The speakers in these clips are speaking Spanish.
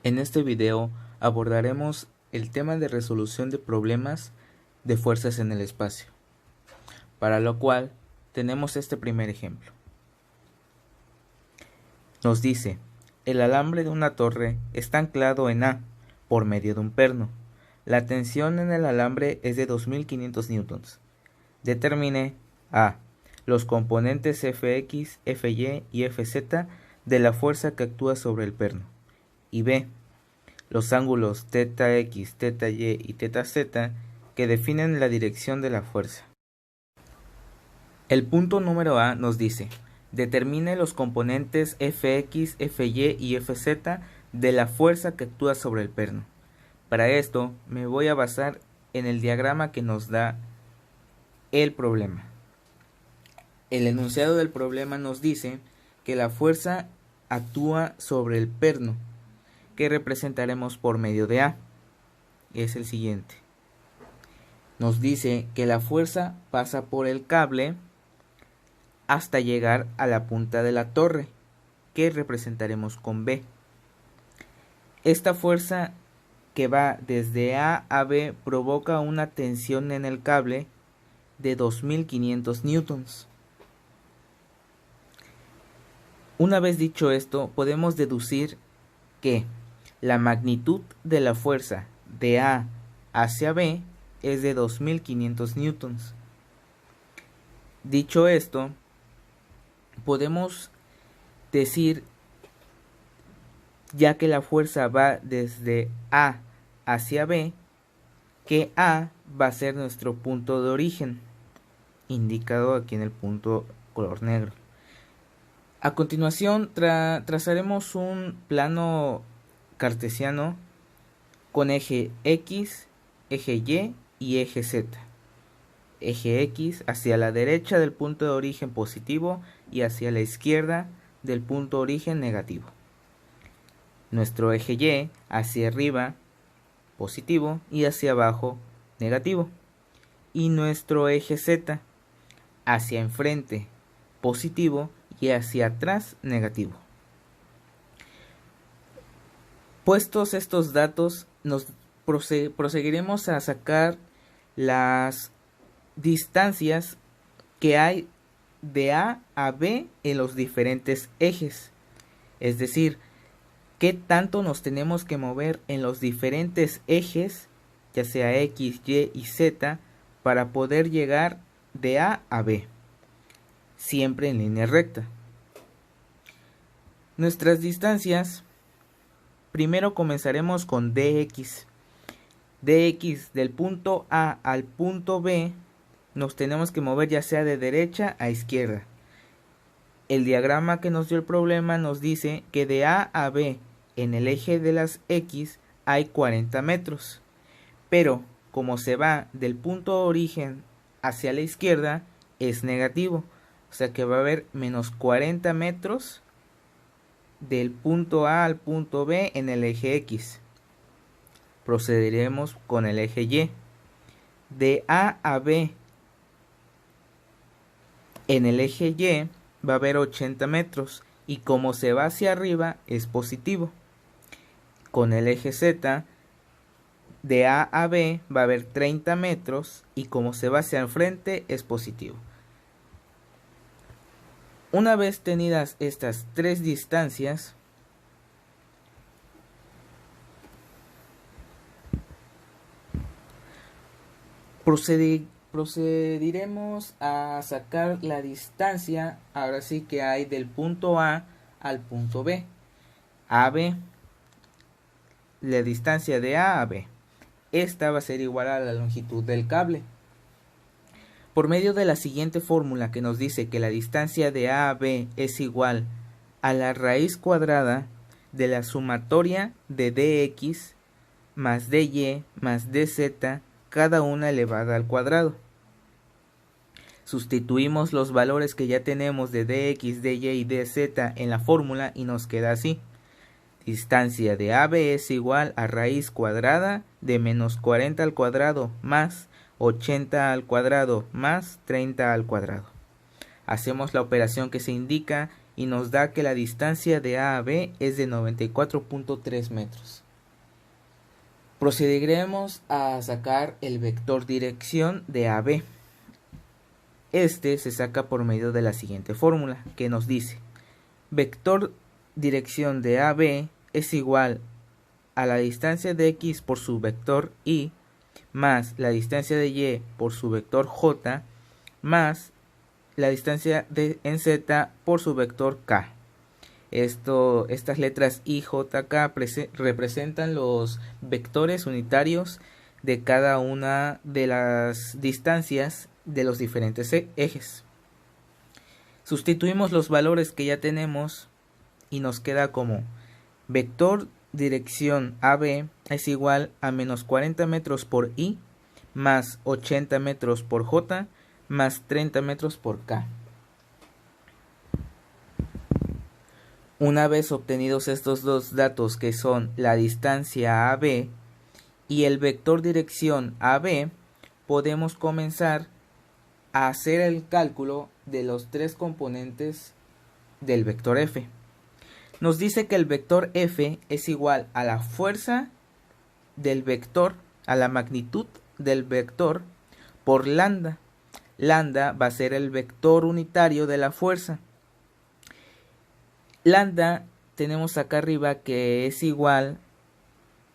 En este video abordaremos el tema de resolución de problemas de fuerzas en el espacio, para lo cual tenemos este primer ejemplo. Nos dice, el alambre de una torre está anclado en A por medio de un perno. La tensión en el alambre es de 2500 newtons. Determine A. Los componentes Fx, Fy y Fz de la fuerza que actúa sobre el perno. Y B. Los ángulos θx, θy y θz que definen la dirección de la fuerza. El punto número A nos dice, determine los componentes Fx, Fy y Fz de la fuerza que actúa sobre el perno. Para esto me voy a basar en el diagrama que nos da el problema. El enunciado del problema nos dice que la fuerza actúa sobre el perno, que representaremos por medio de A. Es el siguiente. Nos dice que la fuerza pasa por el cable hasta llegar a la punta de la torre, que representaremos con B. Esta fuerza que va desde A a B provoca una tensión en el cable de 2500 newtons. Una vez dicho esto, podemos deducir que la magnitud de la fuerza de A hacia B es de 2500 newtons. Dicho esto, podemos decir, ya que la fuerza va desde A hacia B, que A va a ser nuestro punto de origen, indicado aquí en el punto color negro. A continuación trazaremos un plano cartesiano con eje X, eje Y y eje Z. Eje X hacia la derecha del punto de origen positivo y hacia la izquierda del punto de origen negativo. Nuestro eje Y hacia arriba positivo y hacia abajo negativo. Y nuestro eje Z hacia enfrente positivo y hacia atrás negativo. Puestos estos datos, nos proseguiremos a sacar las distancias que hay de A a B en los diferentes ejes, es decir, qué tanto nos tenemos que mover en los diferentes ejes, ya sea X, Y y Z, para poder llegar de A a B, siempre en línea recta. Nuestras distancias, primero comenzaremos con dx. Dx del punto A al punto B nos tenemos que mover ya sea de derecha a izquierda. El diagrama que nos dio el problema nos dice que de A a B en el eje de las X hay 40 metros, pero como se va del punto de origen hacia la izquierda es negativo, o sea que va a haber menos 40 metros del punto A al punto B en el eje X. Procederemos con el eje Y. De A a B en el eje Y va a haber 80 metros y como se va hacia arriba es positivo. Con el eje Z de A a B va a haber 30 metros y como se va hacia enfrente es positivo. Una vez tenidas estas tres distancias, procederemos a sacar la distancia, ahora sí que hay del punto A al punto B. AB, la distancia de A a B. Esta va a ser igual a la longitud del cable. Por medio de la siguiente fórmula que nos dice que la distancia de A a B es igual a la raíz cuadrada de la sumatoria de dx más dy más dz, cada una elevada al cuadrado. Sustituimos los valores que ya tenemos de dx, dy y dz en la fórmula y nos queda así. Distancia de AB es igual a raíz cuadrada de menos 40 al cuadrado más 80 al cuadrado más 30 al cuadrado. Hacemos la operación que se indica y nos da que la distancia de A a B es de 94.3 metros. Procederemos a sacar el vector dirección de AB. Este se saca por medio de la siguiente fórmula, que nos dice: vector dirección de AB es igual a la distancia de X por su vector Y más la distancia de Y por su vector J más la distancia en Z por su vector K. Estas letras I, J, K representan los vectores unitarios de cada una de las distancias de los diferentes ejes. Sustituimos los valores que ya tenemos y nos queda como vector dirección AB es igual a menos 40 metros por I más 80 metros por J más 30 metros por K. Una vez obtenidos estos dos datos, que son la distancia AB y el vector dirección AB, podemos comenzar a hacer el cálculo de los tres componentes del vector F. Nos dice que el vector F es igual a la fuerza del vector, a la magnitud del vector por lambda. Lambda va a ser el vector unitario de la fuerza. Lambda tenemos acá arriba que es igual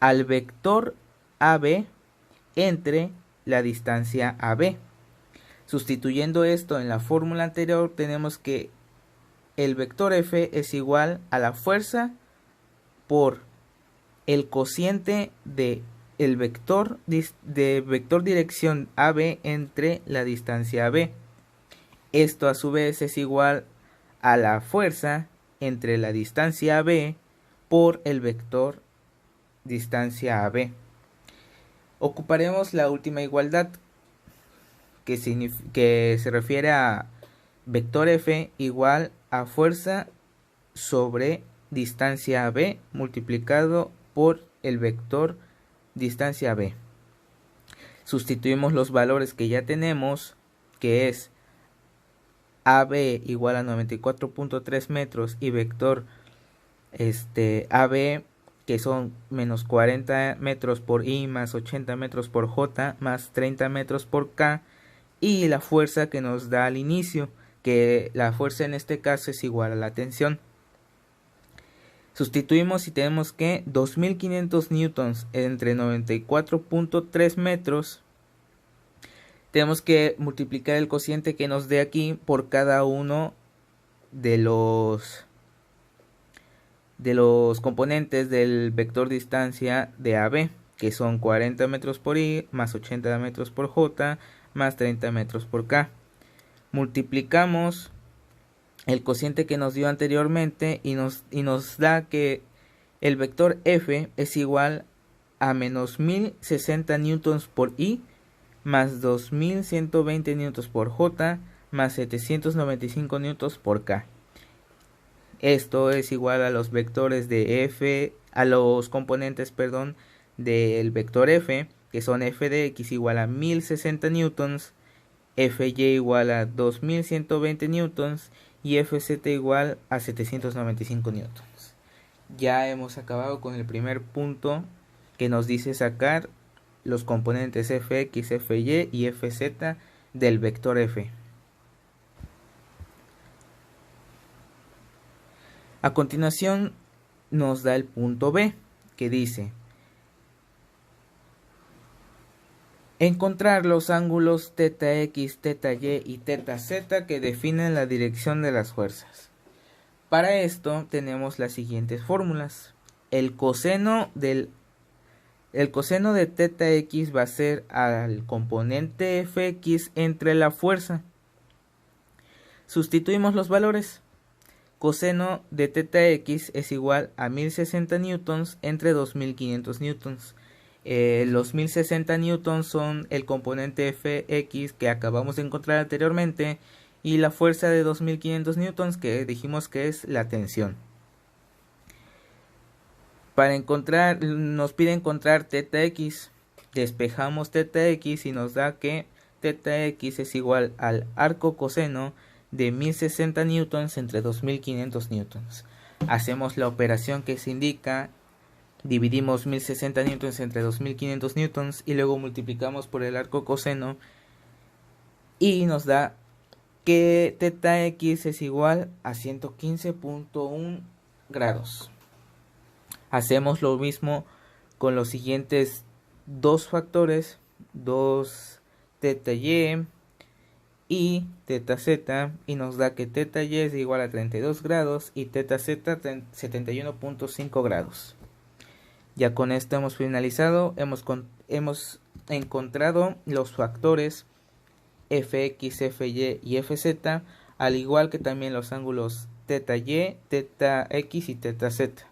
al vector AB entre la distancia AB. Sustituyendo esto en la fórmula anterior, tenemos que el vector F es igual a la fuerza por el cociente de el vector dirección AB entre la distancia AB. Esto a su vez es igual a la fuerza entre la distancia AB por el vector distancia AB. Ocuparemos la última igualdad, que se refiere a vector F igual a fuerza sobre distancia AB multiplicado por el vector distancia AB. Sustituimos los valores que ya tenemos, que es AB igual a 94.3 metros y vector AB, que son menos 40 metros por I más 80 metros por J más 30 metros por K, y la fuerza que nos da al inicio, que la fuerza en este caso es igual a la tensión. Sustituimos y tenemos que 2500 newtons entre 94.3 metros. Tenemos que multiplicar el cociente que nos dé aquí por cada uno de los componentes del vector distancia de AB, que son 40 metros por I más 80 metros por J más 30 metros por K. Multiplicamos el cociente que nos dio anteriormente y nos da que el vector F es igual a menos 1060 newtons por I más 2120 newtons por J más 795 newtons por K. Esto es igual a los vectores de F, a los componentes, perdón, del vector F, que son f de x igual a 1060 newtons, fy igual a 2120 newtons y fz igual a 795 newtons. Ya hemos acabado con el primer punto, que nos dice sacar los componentes fx, fy y fz del vector F. A continuación nos da el punto B, que dice: encontrar los ángulos θx, θy y θz que definen la dirección de las fuerzas. Para esto tenemos las siguientes fórmulas. El coseno de θx va a ser al componente fx entre la fuerza. Sustituimos los valores. Coseno de θx es igual a 1060 newtons entre 2500 newtons. Los 1060 newtons son el componente fx que acabamos de encontrar anteriormente, y la fuerza de 2500 newtons que dijimos que es la tensión. Para encontrar, nos pide encontrar θx. Despejamos θx y nos da que θx es igual al arco coseno de 1060 newtons entre 2500 newtons. Hacemos la operación que se indica, dividimos 1060 newtons entre 2500 newtons y luego multiplicamos por el arco coseno y nos da que teta x es igual a 115.1 grados. Hacemos lo mismo con los siguientes dos factores, 2 teta y teta z, y nos da que teta y es igual a 32 grados y teta z 71.5 grados. Ya con esto hemos finalizado, hemos encontrado los factores fx, fy y fz, al igual que también los ángulos teta y, teta x y teta z.